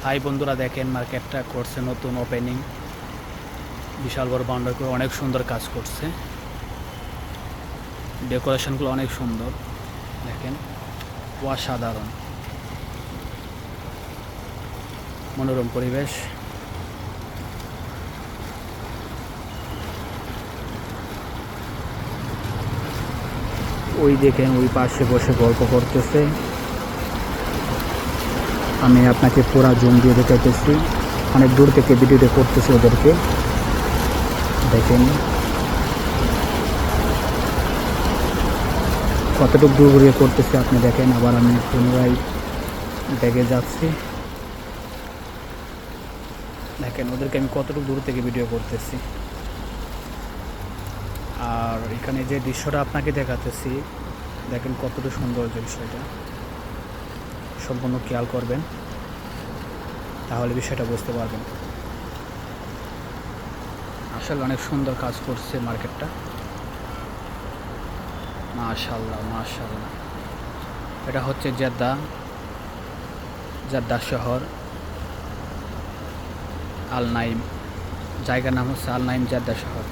High বন্ধুরা, দেখেন মার্কেটটা করছে নতুন ওপেনিং। বিশাল বড় বাউন্ডারি করে অনেক সুন্দর কাজ করছে। ডেকোরেশনগুলো অনেক সুন্দর, দেখেন অসাধারণ মনোরম পরিবেশ। ওই দেখেন ওই পাশে বসে গল্প করতেছে। আমি আপনাকে পুরা জুম দিয়ে দেখাইতেছি, অনেক দূর থেকে ভিডিওটা করতেছি ওদেরকে। দেখেন কতটুকু দূর ঘুরিয়ে করতেছে আপনি দেখেন। আবার আমি পুনরায় দেখে যাচ্ছি, দেখেন ওদেরকে আমি কতটুকু দূর থেকে ভিডিও করতেছি। আর এখানে যে দৃশ্যটা আপনাকে দেখাতেছি, দেখেন কতটুকু সুন্দর বিষয়টা। সম্পূর্ণ খেয়াল করবেন, তাহলে বিষয়টা বুঝতে পারবেন। আসলে অনেক সুন্দর কাজ করছে মার্কেটটা, মাশাআল্লাহ মাশাআল্লাহ। এটা হচ্ছে জেদ্দা শহর, আল নাইম। জায়গার নাম হচ্ছে আল নাইম জেদ্দা শহর।